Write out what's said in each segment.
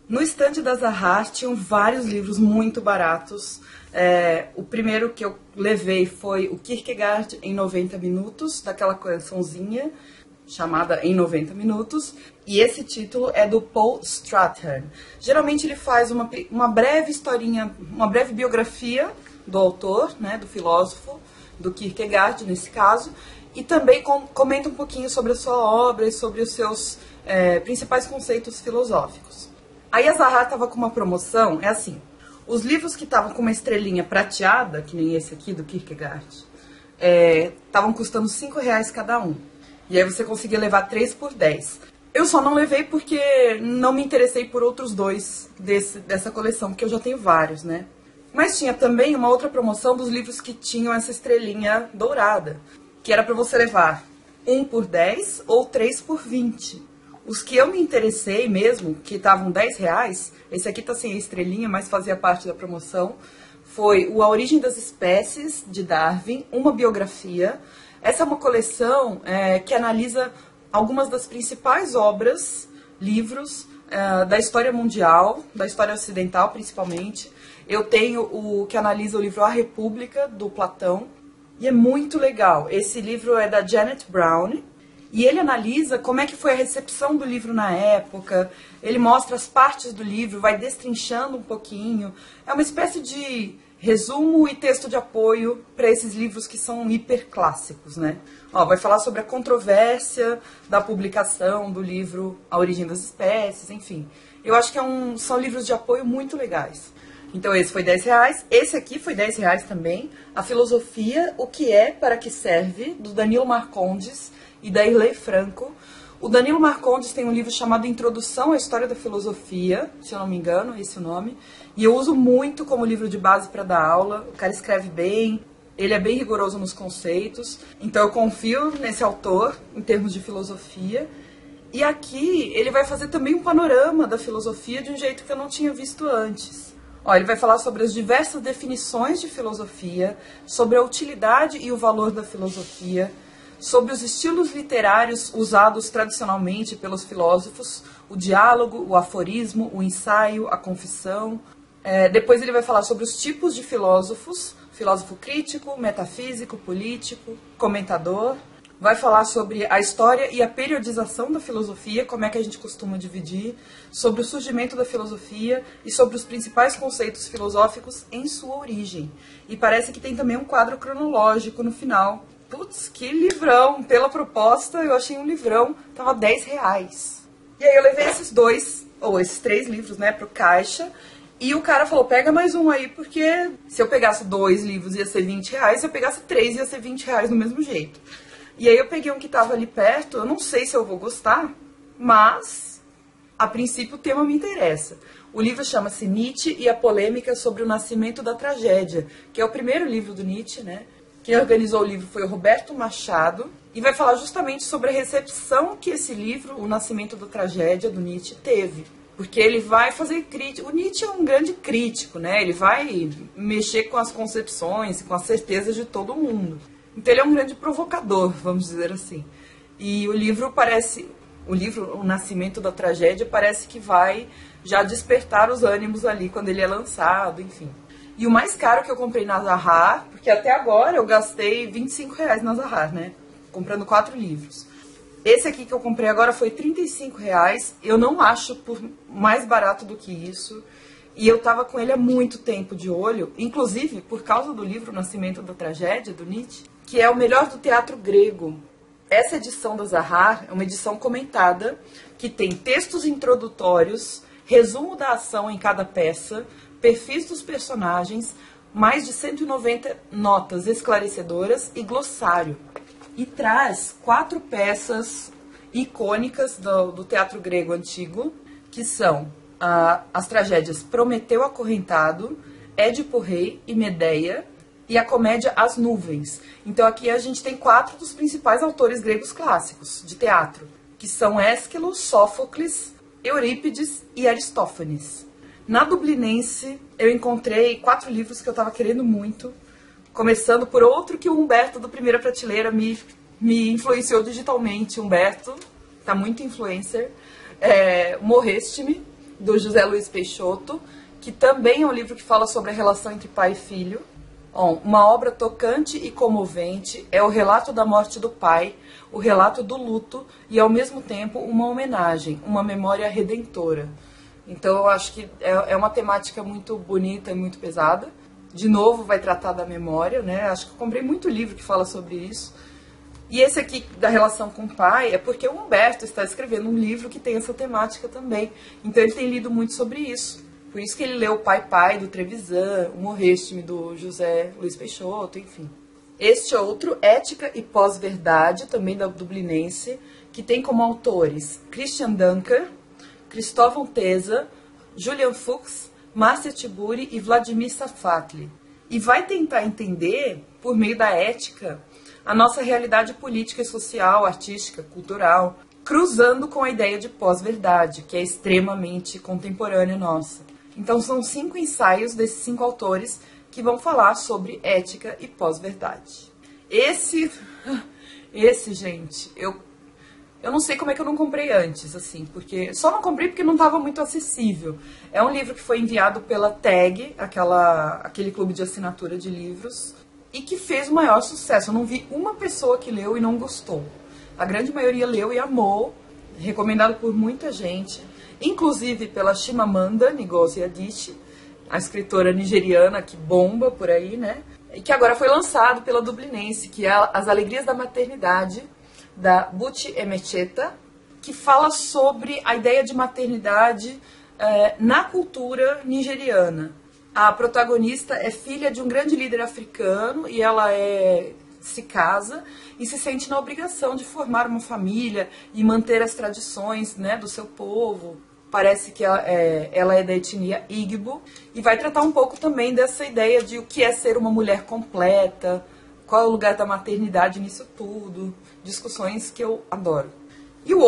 No estande da Zahar tinham vários livros muito baratos. O primeiro que eu levei foi o Kierkegaard em 90 minutos, daquela coleçãozinha chamada Em 90 Minutos. E esse título é do Paul Strathern. Geralmente ele faz uma breve historinha, uma breve biografia do autor, né, do filósofo, do Kierkegaard nesse caso, e também comenta um pouquinho sobre a sua obra e sobre os seus principais conceitos filosóficos. Aí a Zahar estava com uma promoção, é assim, os livros que estavam com uma estrelinha prateada, que nem esse aqui do Kierkegaard, estavam custando R$5 cada um. E aí você conseguia levar 3 por 10. Eu só não levei porque não me interessei por outros dois dessa coleção, porque eu já tenho vários, né? Mas tinha também uma outra promoção dos livros que tinham essa estrelinha dourada, que era para você levar 1 por 10 ou 3 por 20. Os que eu me interessei mesmo, que estavam R$10, esse aqui tá sem a estrelinha, mas fazia parte da promoção, foi o A Origem das Espécies, de Darwin, uma biografia. Essa é uma coleção que analisa algumas das principais obras, livros, da história mundial, da história ocidental principalmente. Eu tenho o que analisa o livro A República, do Platão, e é muito legal. Esse livro é da Janet Brown, e ele analisa como é que foi a recepção do livro na época, ele mostra as partes do livro, vai destrinchando um pouquinho. É uma espécie de resumo e texto de apoio para esses livros que são hiperclássicos, né? Vai falar sobre a controvérsia da publicação do livro A Origem das Espécies, enfim. Eu acho que são livros de apoio muito legais. Então esse foi R$10, esse aqui foi R$10 também, A Filosofia, o que é, para que serve, do Danilo Marcondes e da Irley Franco. O Danilo Marcondes tem um livro chamado Introdução à História da Filosofia, se eu não me engano, esse é o nome, e eu uso muito como livro de base para dar aula. O cara escreve bem, ele é bem rigoroso nos conceitos, então eu confio nesse autor em termos de filosofia. E aqui ele vai fazer também um panorama da filosofia de um jeito que eu não tinha visto antes. Ele vai falar sobre as diversas definições de filosofia, sobre a utilidade e o valor da filosofia, sobre os estilos literários usados tradicionalmente pelos filósofos, o diálogo, o aforismo, o ensaio, a confissão. Depois ele vai falar sobre os tipos de filósofos, filósofo crítico, metafísico, político, comentador. Vai falar sobre a história e a periodização da filosofia, como é que a gente costuma dividir, sobre o surgimento da filosofia e sobre os principais conceitos filosóficos em sua origem. E parece que tem também um quadro cronológico no final. Putz, que livrão! Pela proposta, eu achei um livrão, tava R$10. E aí eu levei esses 3 livros, né, pro caixa, e o cara falou, pega mais um aí, porque se eu pegasse 2 livros ia ser R$20, se eu pegasse 3 ia ser R$20 do mesmo jeito. E aí eu peguei um que tava ali perto, eu não sei se eu vou gostar, mas a princípio o tema me interessa. O livro chama-se Nietzsche e a Polêmica sobre o Nascimento da Tragédia, que é o primeiro livro do Nietzsche, né? Quem organizou o livro foi o Roberto Machado, e vai falar justamente sobre a recepção que esse livro, O Nascimento da Tragédia, do Nietzsche, teve. Porque ele vai fazer crítica. O Nietzsche é um grande crítico, né? Ele vai mexer com as concepções, com as certezas de todo mundo. Então ele é um grande provocador, vamos dizer assim. E o livro O Nascimento da Tragédia, parece que vai já despertar os ânimos ali quando ele é lançado, enfim. E o mais caro que eu comprei na Zahar, porque até agora eu gastei R$25 na Zahar, né? Comprando 4 livros. Esse aqui que eu comprei agora foi R$35. Eu não acho mais barato do que isso. E eu tava com ele há muito tempo de olho, inclusive por causa do livro O Nascimento da Tragédia, do Nietzsche, que é o melhor do teatro grego. Essa edição da Zahar é uma edição comentada, que tem textos introdutórios, resumo da ação em cada peça, perfis dos personagens, mais de 190 notas esclarecedoras e glossário. E traz 4 peças icônicas do teatro grego antigo, que são as tragédias Prometeu Acorrentado, Édipo Rei e Medeia, e a comédia As Nuvens. Então aqui a gente tem 4 dos principais autores gregos clássicos de teatro, que são Ésquilo, Sófocles, Eurípides e Aristófanes. Na Dublinense eu encontrei 4 livros que eu estava querendo muito, começando por outro que o Humberto do Primeira Prateleira me influenciou digitalmente. Humberto, tá muito influencer. Morreste-me, do José Luiz Peixoto, que também é um livro que fala sobre a relação entre pai e filho. Bom, uma obra tocante e comovente, é o relato da morte do pai, o relato do luto e, ao mesmo tempo, uma homenagem, uma memória redentora. Então, eu acho que é uma temática muito bonita e muito pesada. De novo, vai tratar da memória, né? Acho que eu comprei muito livro que fala sobre isso. E esse aqui, da relação com o pai, é porque o Humberto está escrevendo um livro que tem essa temática também. Então, ele tem lido muito sobre isso. Por isso que ele leu Pai Pai, do Trevisan, o Morreste-me, do José Luiz Peixoto, enfim. Este outro, Ética e Pós-Verdade, também da Dublinense, que tem como autores Christian Dunker, Cristóvão Teza, Julian Fuchs, Márcia Tiburi e Vladimir Safatli. E vai tentar entender, por meio da ética, a nossa realidade política e social, artística, cultural, cruzando com a ideia de pós-verdade, que é extremamente contemporânea nossa. Então são 5 ensaios desses 5 autores que vão falar sobre ética e pós-verdade. Esse, gente, eu não sei como é que eu não comprei antes, assim, porque só não comprei porque não estava muito acessível. É um livro que foi enviado pela TAG, aquele clube de assinatura de livros, e que fez o maior sucesso. Eu não vi uma pessoa que leu e não gostou. A grande maioria leu e amou, recomendado por muita gente, inclusive pela Chimamanda Ngozi Adichie, a escritora nigeriana que bomba por aí, né? E que agora foi lançado pela Dublinense, que é As Alegrias da Maternidade, da Buchi Emecheta, que fala sobre a ideia de maternidade na cultura nigeriana. A protagonista é filha de um grande líder africano e ela se casa e se sente na obrigação de formar uma família e manter as tradições, né, do seu povo. Parece que ela é da etnia Igbo e vai tratar um pouco também dessa ideia de o que é ser uma mulher completa, qual é o lugar da maternidade nisso tudo, discussões que eu adoro. E o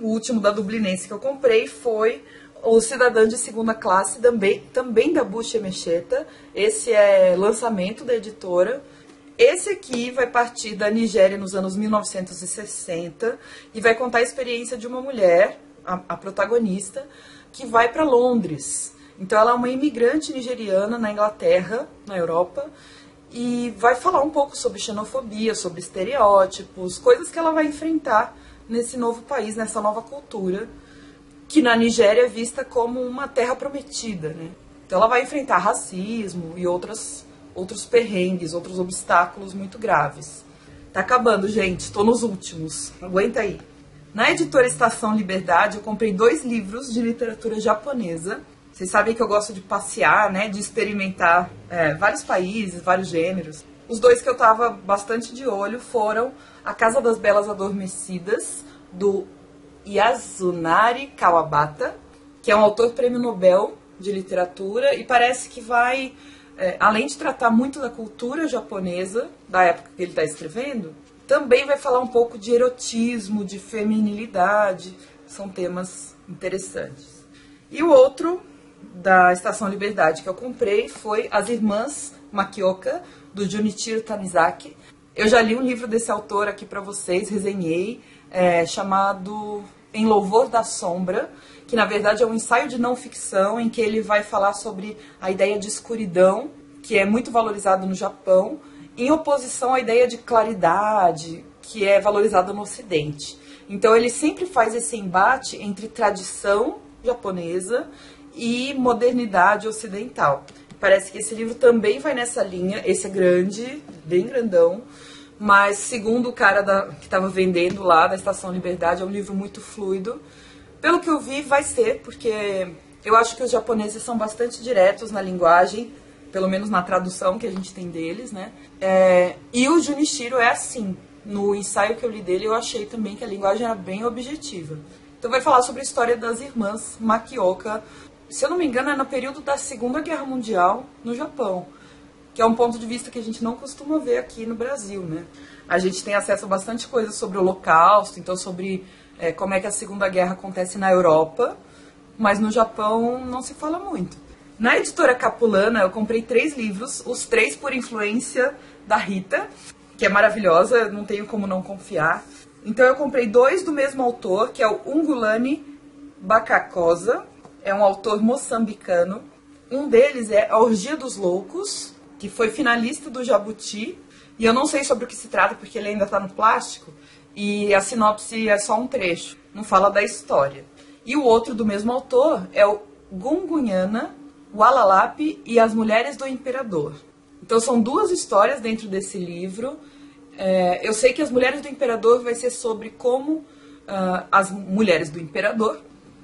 último da Dublinense que eu comprei foi O Cidadã de Segunda Classe, também da Buchi Emecheta. Esse é lançamento da editora. Esse aqui vai partir da Nigéria nos anos 1960 e vai contar a experiência de uma mulher, a protagonista, que vai para Londres. Então ela é uma imigrante nigeriana na Inglaterra, na Europa, e vai falar um pouco sobre xenofobia, sobre estereótipos, coisas que ela vai enfrentar nesse novo país, nessa nova cultura, que na Nigéria é vista como uma terra prometida, né? Então ela vai enfrentar racismo e outros perrengues, outros obstáculos muito graves. Tá acabando, gente, tô nos últimos, aguenta aí. Na editora Estação Liberdade eu comprei 2 livros de literatura japonesa. Vocês sabem que eu gosto de passear, né, de experimentar vários países, vários gêneros. Os 2 que eu tava bastante de olho foram A Casa das Belas Adormecidas, do Yasunari Kawabata, que é um autor prêmio Nobel de literatura e parece que vai, além de tratar muito da cultura japonesa, da época que ele está escrevendo, também vai falar um pouco de erotismo, de feminilidade, são temas interessantes. E o outro da Estação Liberdade que eu comprei foi As Irmãs Makioka, do Junichiro Tanizaki. Eu já li um livro desse autor aqui para vocês, resenhei, chamado Em Louvor da Sombra, que na verdade é um ensaio de não ficção em que ele vai falar sobre a ideia de escuridão, que é muito valorizado no Japão, em oposição à ideia de claridade, que é valorizada no Ocidente. Então ele sempre faz esse embate entre tradição japonesa e modernidade ocidental. Parece que esse livro também vai nessa linha. Esse é grande, bem grandão, mas segundo o cara que estava vendendo lá da Estação Liberdade, é um livro muito fluido. Pelo que eu vi, vai ser, porque eu acho que os japoneses são bastante diretos na linguagem, pelo menos na tradução que a gente tem deles, né? E o Junichiro é assim. No ensaio que eu li dele, eu achei também que a linguagem era bem objetiva. Então vai falar sobre a história das irmãs Makioka. Se eu não me engano, é no período da Segunda Guerra Mundial no Japão, que é um ponto de vista que a gente não costuma ver aqui no Brasil, né? A gente tem acesso a bastante coisa sobre o Holocausto, então sobre como é que a Segunda Guerra acontece na Europa, mas no Japão não se fala muito. Na editora Capulana, eu comprei 3 livros, os 3 por influência da Rita, que é maravilhosa, não tenho como não confiar. Então eu comprei 2 do mesmo autor, que é o Ungulani Bakakosa, é um autor moçambicano. Um deles é A Orgia dos Loucos, que foi finalista do Jabuti. E eu não sei sobre o que se trata, porque ele ainda está no plástico. E a sinopse é só um trecho, não fala da história. E o outro do mesmo autor é o Gungunhana, Walalape e as Mulheres do Imperador. Então são duas histórias dentro desse livro. Eu sei que as Mulheres do Imperador vai ser sobre como as mulheres do imperador,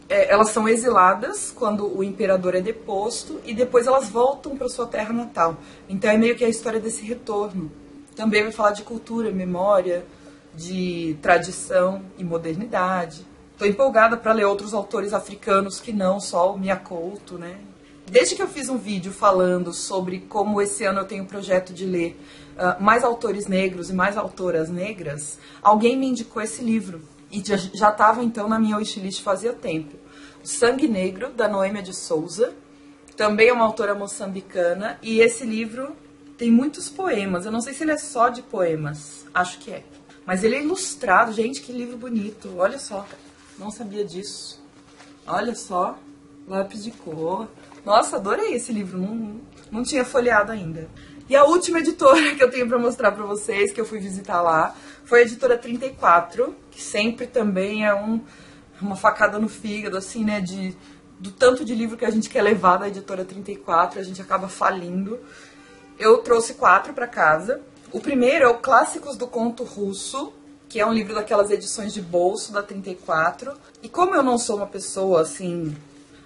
elas são exiladas quando o imperador é deposto e depois elas voltam para sua terra natal. Então é meio que a história desse retorno. Também vai falar de cultura, memória, de tradição e modernidade. Estou empolgada para ler outros autores africanos que não só o Mia Couto, né? Desde que eu fiz um vídeo falando sobre como esse ano eu tenho o projeto de ler mais autores negros e mais autoras negras, alguém me indicou esse livro. E já estava então na minha wishlist fazia tempo. O Sangue Negro, da Noêmia de Souza, também é uma autora moçambicana, e esse livro tem muitos poemas. Eu não sei se ele é só de poemas, acho que é. Mas ele é ilustrado, gente, que livro bonito. Olha só, não sabia disso. Olha só, lápis de cor. Nossa, adorei esse livro, não tinha folheado ainda. E a última editora que eu tenho para mostrar para vocês, que eu fui visitar lá, foi a editora 34, que sempre também é uma facada no fígado, assim, né, do tanto de livro que a gente quer levar da editora 34, a gente acaba falindo. Eu trouxe 4 para casa. O primeiro é o Clássicos do Conto Russo, que é um livro daquelas edições de bolso da 34. E como eu não sou uma pessoa, assim,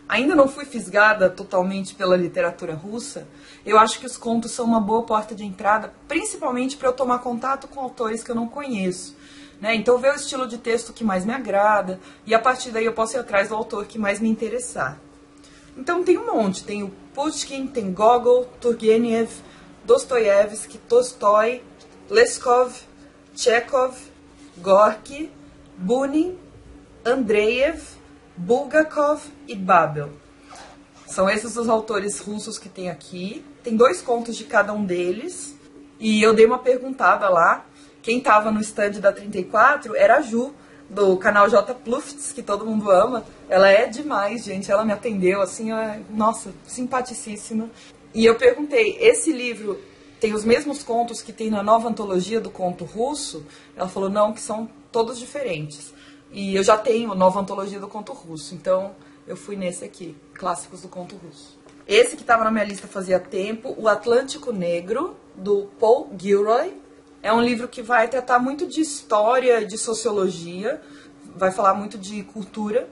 ainda não fui fisgada totalmente pela literatura russa, eu acho que os contos são uma boa porta de entrada, principalmente para eu tomar contato com autores que eu não conheço, né? Então ver o estilo de texto que mais me agrada, e a partir daí eu posso ir atrás do autor que mais me interessar. Então tem um monte, tem o Pushkin, tem Gogol, Turgenev, Dostoiévski, Tolstói, Leskov, Chekhov, Gorky, Bunin, Andreev, Bulgakov e Babel. São esses os autores russos que tem aqui. Tem 2 contos de cada um deles. E eu dei uma perguntada lá. Quem estava no stand da 34 era a Ju, do canal J Plufts, que todo mundo ama. Ela é demais, gente. Ela me atendeu, assim, nossa, simpaticíssima. E eu perguntei, esse livro tem os mesmos contos que tem na nova antologia do conto russo? Ela falou, não, que são todos diferentes. E eu já tenho a nova antologia do conto russo, então eu fui nesse aqui, Clássicos do Conto Russo. Esse que estava na minha lista fazia tempo, O Atlântico Negro, do Paul Gilroy. É um livro que vai tratar muito de história, de sociologia, vai falar muito de cultura.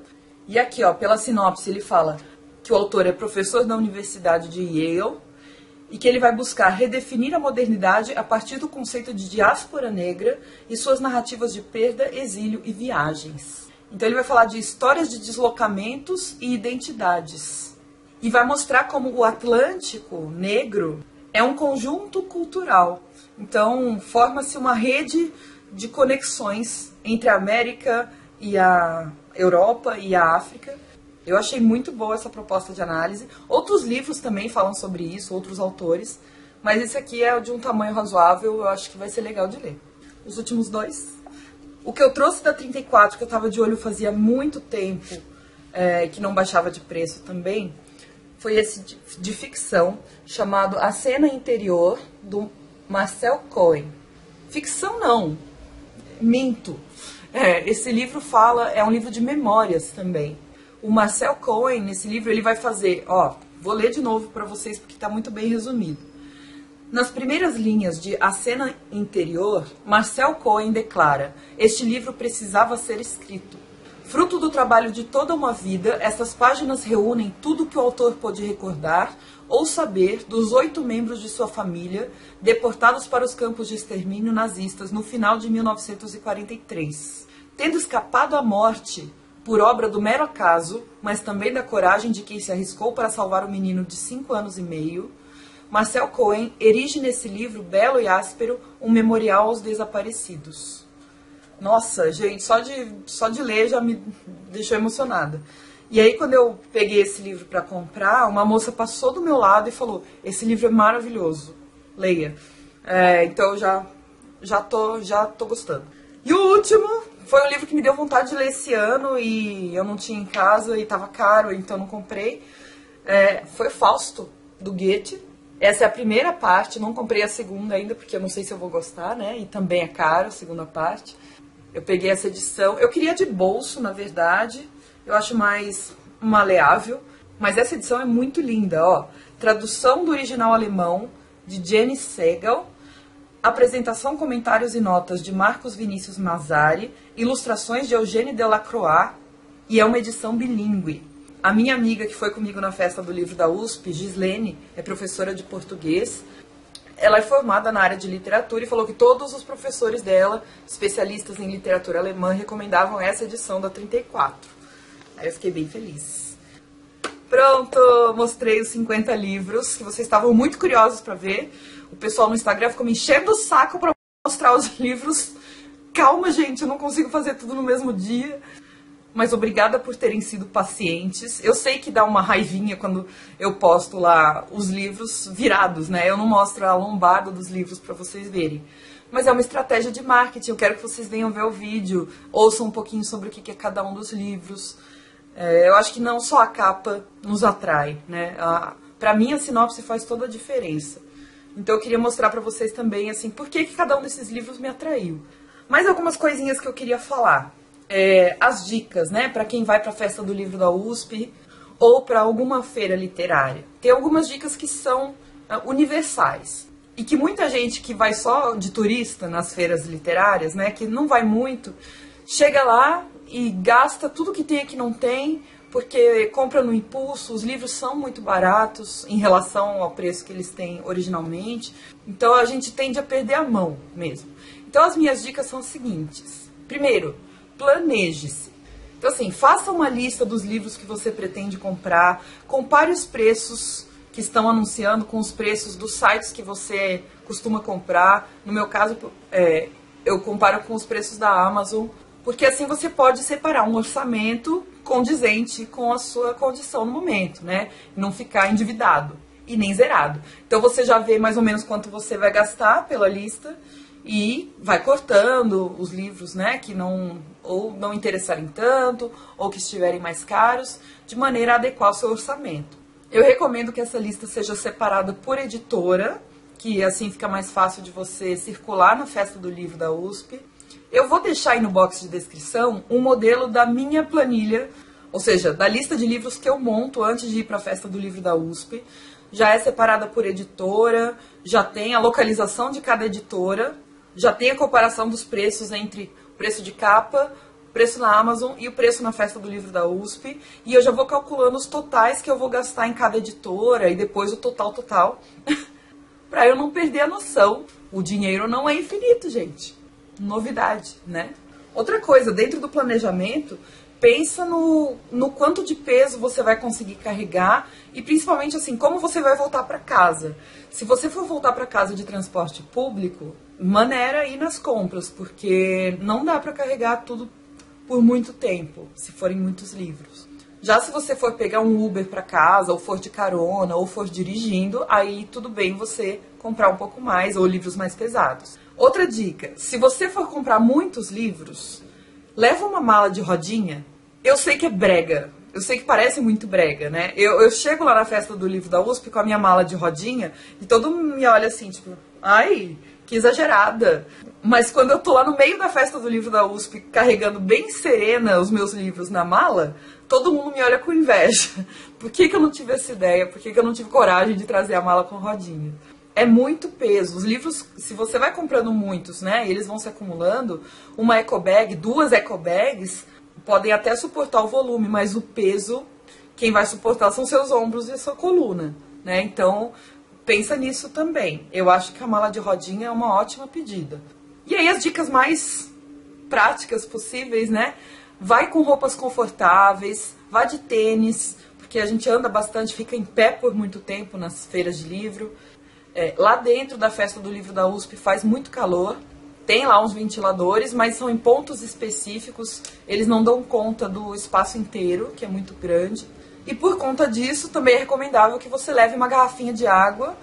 E aqui, ó, pela sinopse, ele fala que o autor é professor da Universidade de Yale e que ele vai buscar redefinir a modernidade a partir do conceito de diáspora negra e suas narrativas de perda, exílio e viagens. Então ele vai falar de histórias de deslocamentos e identidades. E vai mostrar como o Atlântico Negro é um conjunto cultural. Então forma-se uma rede de conexões entre a América e a Europa e a África. Eu achei muito boa essa proposta de análise. Outros livros também falam sobre isso, outros autores. Mas esse aqui é de um tamanho razoável, eu acho que vai ser legal de ler. Os últimos 2. O que eu trouxe da 34, que eu estava de olho fazia muito tempo, que não baixava de preço também, foi esse de ficção, chamado A Cena Interior, do Marcel Cohen. Ficção não, minto. Esse livro é um livro de memórias também. O Marcel Cohen, nesse livro, ele vai fazer, vou ler de novo para vocês porque está muito bem resumido. Nas primeiras linhas de A Cena Interior, Marcel Cohen declara: este livro precisava ser escrito. Fruto do trabalho de toda uma vida, essas páginas reúnem tudo que o autor pôde recordar ou saber dos 8 membros de sua família deportados para os campos de extermínio nazistas no final de 1943. Tendo escapado à morte por obra do mero acaso, mas também da coragem de quem se arriscou para salvar o menino de 5 anos e meio, Marcel Cohen erige nesse livro, belo e áspero, um memorial aos desaparecidos. Nossa, gente, só de ler já me deixou emocionada. E aí, quando eu peguei esse livro para comprar, uma moça passou do meu lado e falou: esse livro é maravilhoso, leia. Então, já tô gostando. E o último, Foi um livro que me deu vontade de ler esse ano e eu não tinha em casa e estava caro, então não comprei. Foi Fausto, do Goethe. Essa é a primeira parte, não comprei a segunda ainda, porque eu não sei se eu vou gostar, né? E também é caro a segunda parte. Eu peguei essa edição. Eu queria de bolso, na verdade. Eu acho mais maleável. Mas essa edição é muito linda, ó. Tradução do original alemão, de Jenny Segal. Apresentação, comentários e notas de Marcos Vinícius Mazzari. Ilustrações de Eugène Delacroix. E é uma edição bilíngue. A minha amiga que foi comigo na festa do livro da USP, Gislene, é professora de português. Ela é formada na área de literatura e falou que todos os professores dela, especialistas em literatura alemã, recomendavam essa edição da 34. Aí eu fiquei bem feliz. Pronto, mostrei os 50 livros que vocês estavam muito curiosos para ver. O pessoal no Instagram ficou me enchendo o saco para mostrar os livros. Calma, gente, eu não consigo fazer tudo no mesmo dia. Mas obrigada por terem sido pacientes. Eu sei que dá uma raivinha quando eu posto lá os livros virados, né? Eu não mostro a lombada dos livros para vocês verem. Mas é uma estratégia de marketing. Eu quero que vocês venham ver o vídeo, ouçam um pouquinho sobre o que é cada um dos livros. Eu acho que não só a capa nos atrai, né? Para mim, a sinopse faz toda a diferença. Então eu queria mostrar para vocês também, assim, por que cada um desses livros me atraiu. Mais algumas coisinhas que eu queria falar. As dicas, né, para quem vai para a festa do livro da USP ou para alguma feira literária. Tem algumas dicas que são universais e que muita gente que vai só de turista nas feiras literárias, né, que não vai muito, chega lá e gasta tudo que tem e que não tem, porque compra no impulso. Os livros são muito baratos em relação ao preço que eles têm originalmente, então a gente tende a perder a mão mesmo. Então as minhas dicas são as seguintes. Primeiro, planeje-se. Então, assim, faça uma lista dos livros que você pretende comprar, compare os preços que estão anunciando com os preços dos sites que você costuma comprar. No meu caso, eu comparo com os preços da Amazon, porque assim você pode separar um orçamento condizente com a sua condição no momento, né? E não ficar endividado e nem zerado. Então, você já vê mais ou menos quanto você vai gastar pela lista e vai cortando os livros, né, que não interessarem tanto ou que estiverem mais caros, de maneira a adequar o seu orçamento. Eu recomendo que essa lista seja separada por editora, que assim fica mais fácil de você circular na festa do livro da USP. Eu vou deixar aí no box de descrição um modelo da minha planilha, ou seja, da lista de livros que eu monto antes de ir para a festa do livro da USP. Já é separada por editora, já tem a localização de cada editora, já tem a comparação dos preços entre o preço de capa, o preço na Amazon e o preço na festa do livro da USP. E eu já vou calculando os totais que eu vou gastar em cada editora e depois o total, para eu não perder a noção. O dinheiro não é infinito, gente. Novidade, né? Outra coisa, dentro do planejamento, pensa no quanto de peso você vai conseguir carregar e principalmente assim, como você vai voltar para casa. Se você for voltar para casa de transporte público, maneira ir nas compras, porque não dá para carregar tudo por muito tempo, se forem muitos livros. Já se você for pegar um Uber para casa, ou for de carona, ou for dirigindo, aí tudo bem você comprar um pouco mais, ou livros mais pesados. Outra dica, se você for comprar muitos livros, leva uma mala de rodinha. Eu sei que é brega, eu sei que parece muito brega, né? Eu chego lá na festa do livro da USP com a minha mala de rodinha e todo mundo me olha assim, tipo, ai, que exagerada. Mas quando eu tô lá no meio da festa do livro da USP, carregando bem serena os meus livros na mala, todo mundo me olha com inveja. Por que eu não tive essa ideia? Por que eu não tive coragem de trazer a mala com rodinha? É muito peso. Os livros, se você vai comprando muitos, né, e eles vão se acumulando, uma eco bag, 2 eco bags, podem até suportar o volume, mas o peso, quem vai suportar são seus ombros e a sua coluna, né? Então, pensa nisso também. Eu acho que a mala de rodinha é uma ótima pedida. E aí as dicas mais práticas possíveis, né? Vai com roupas confortáveis, vá de tênis, porque a gente anda bastante, fica em pé por muito tempo nas feiras de livro. Lá dentro da festa do livro da USP faz muito calor, tem lá uns ventiladores, mas são em pontos específicos, eles não dão conta do espaço inteiro, que é muito grande. E por conta disso, também é recomendável que você leve uma garrafinha de água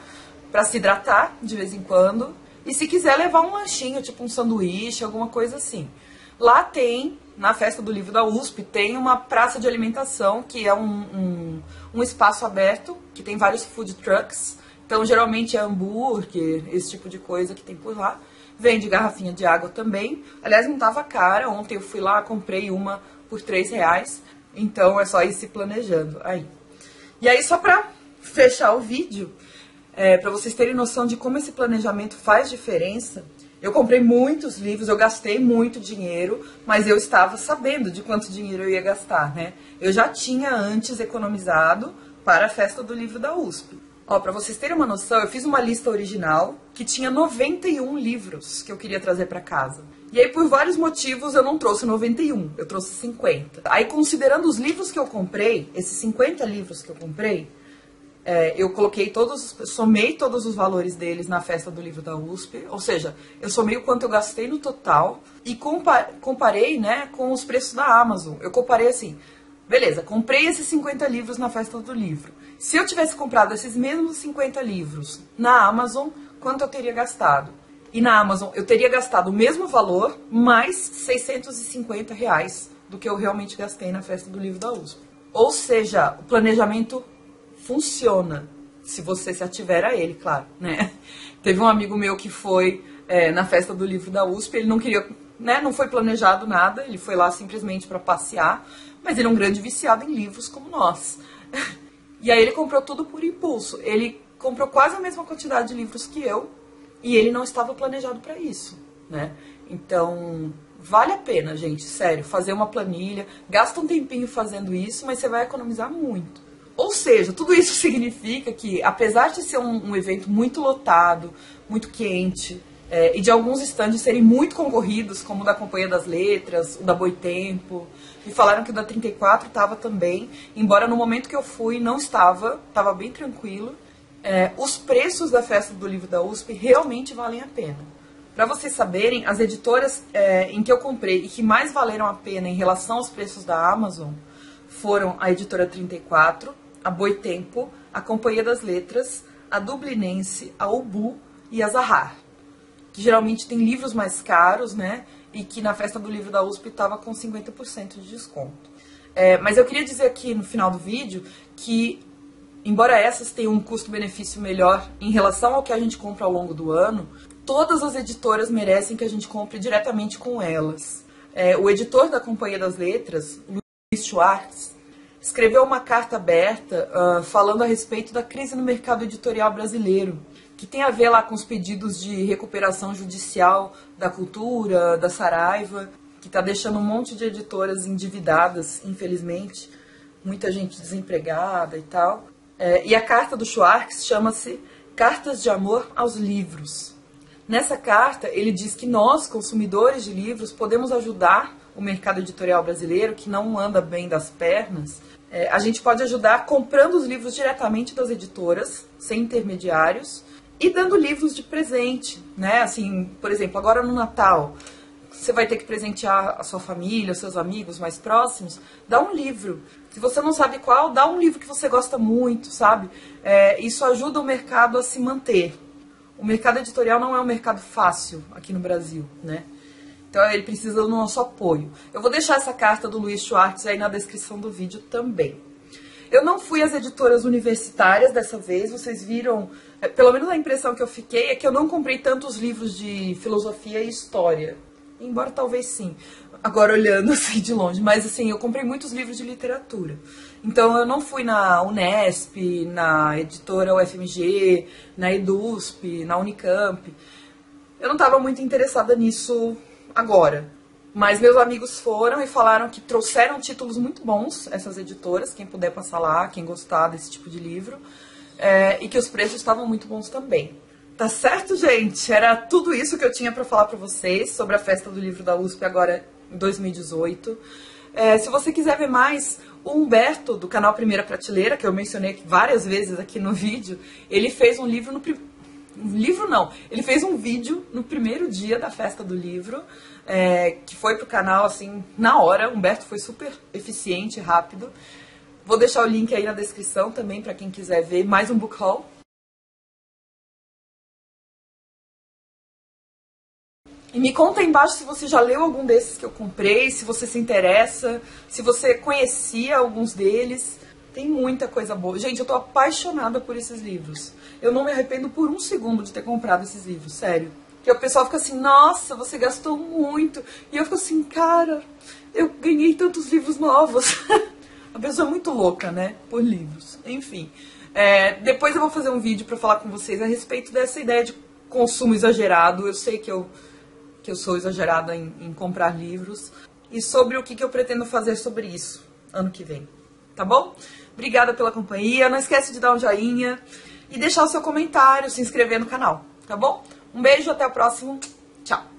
para se hidratar de vez em quando. E se quiser levar um lanchinho, tipo um sanduíche, alguma coisa assim. Lá tem, na Festa do Livro da USP, tem uma praça de alimentação, que é um espaço aberto, que tem vários food trucks. Então, geralmente é hambúrguer, esse tipo de coisa que tem por lá. Vende garrafinha de água também. Aliás, não tava cara. Ontem eu fui lá, comprei uma por R$3. Então, é só ir se planejando. Aí. E aí, só pra fechar o vídeo, pra vocês terem noção de como esse planejamento faz diferença, eu comprei muitos livros, eu gastei muito dinheiro, mas eu estava sabendo de quanto dinheiro eu ia gastar, né? Eu já tinha antes economizado para a Festa do Livro da USP. Ó, pra vocês terem uma noção, eu fiz uma lista original que tinha 91 livros que eu queria trazer pra casa. E aí, por vários motivos, eu não trouxe 91, eu trouxe 50. Aí, considerando os livros que eu comprei, esses 50 livros que eu comprei, eu coloquei somei todos os valores deles na Festa do Livro da USP, ou seja, eu somei o quanto eu gastei no total e comparei, né, com os preços da Amazon. Eu comparei assim, beleza, comprei esses 50 livros na Festa do Livro. Se eu tivesse comprado esses mesmos 50 livros na Amazon, quanto eu teria gastado? E na Amazon eu teria gastado o mesmo valor, mais R$650 do que eu realmente gastei na Festa do Livro da USP. Ou seja, o planejamento funciona, se você se ativer a ele, claro, né? Teve um amigo meu que foi na Festa do Livro da USP, ele não queria, né, não foi planejado nada, ele foi lá simplesmente para passear, mas ele é um grande viciado em livros como nós. E aí ele comprou tudo por impulso, ele comprou quase a mesma quantidade de livros que eu, e ele não estava planejado para isso, né? Então, vale a pena, gente, sério, fazer uma planilha, gasta um tempinho fazendo isso, mas você vai economizar muito. Ou seja, tudo isso significa que, apesar de ser um evento muito lotado, muito quente, e de alguns estandes serem muito concorridos, como o da Companhia das Letras, o da Boitempo, me falaram que o da 34 estava também, embora no momento que eu fui não estava bem tranquilo, os preços da Festa do Livro da USP realmente valem a pena. Para vocês saberem, as editoras em que eu comprei e que mais valeram a pena em relação aos preços da Amazon foram a Editora 34, a Boitempo, a Companhia das Letras, a Dublinense, a Ubu e a Zahar, que geralmente tem livros mais caros, né, e que na Festa do Livro da USP estava com 50% de desconto. Mas eu queria dizer aqui no final do vídeo que, embora essas tenham um custo-benefício melhor em relação ao que a gente compra ao longo do ano, todas as editoras merecem que a gente compre diretamente com elas. O editor da Companhia das Letras, Luiz Schwartz, escreveu uma carta aberta falando a respeito da crise no mercado editorial brasileiro, que tem a ver lá com os pedidos de recuperação judicial da Cultura, da Saraiva, que está deixando um monte de editoras endividadas, infelizmente, muita gente desempregada e tal. E a carta do Schwartz chama-se Cartas de Amor aos Livros. Nessa carta, ele diz que nós, consumidores de livros, podemos ajudar o mercado editorial brasileiro, que não anda bem das pernas. A gente pode ajudar comprando os livros diretamente das editoras, sem intermediários, e dando livros de presente, né? Assim, por exemplo, agora no Natal, você vai ter que presentear a sua família, os seus amigos mais próximos, dá um livro. Se você não sabe qual, dá um livro que você gosta muito, sabe? Isso ajuda o mercado a se manter. O mercado editorial não é um mercado fácil aqui no Brasil, né? Então ele precisa do nosso apoio. Eu vou deixar essa carta do Luiz Schwartz aí na descrição do vídeo também. Eu não fui às editoras universitárias dessa vez, vocês viram, pelo menos a impressão que eu fiquei é que eu não comprei tantos livros de filosofia e história. Embora talvez sim, agora olhando assim de longe, mas assim, eu comprei muitos livros de literatura. Então eu não fui na Unesp, na editora UFMG, na EDUSP, na Unicamp. Eu não estava muito interessada nisso agora. Mas meus amigos foram e falaram que trouxeram títulos muito bons, essas editoras, quem puder passar lá, quem gostar desse tipo de livro, e que os preços estavam muito bons também. Tá certo, gente? Era tudo isso que eu tinha para falar para vocês sobre a Festa do Livro da USP agora em 2018. Se você quiser ver mais, o Humberto, do canal Primeira Prateleira, que eu mencionei várias vezes aqui no vídeo, ele fez um livro ele fez um vídeo no primeiro dia da Festa do Livro, que foi pro canal, assim, na hora. O Humberto foi super eficiente e rápido. Vou deixar o link aí na descrição também para quem quiser ver mais um book haul. E me conta aí embaixo se você já leu algum desses que eu comprei, se você se interessa, se você conhecia alguns deles. Tem muita coisa boa. Gente, eu tô apaixonada por esses livros. Eu não me arrependo por um segundo de ter comprado esses livros, sério. Porque o pessoal fica assim, nossa, você gastou muito. E eu fico assim, cara, eu ganhei tantos livros novos. A pessoa é muito louca, né, por livros. Enfim, depois eu vou fazer um vídeo pra falar com vocês a respeito dessa ideia de consumo exagerado. Eu sei que eu sou exagerada em comprar livros. E sobre o que eu pretendo fazer sobre isso ano que vem. Tá bom? Obrigada pela companhia. Não esquece de dar um joinha e deixar o seu comentário, se inscrever no canal. Tá bom? Um beijo, até o próximo. Tchau!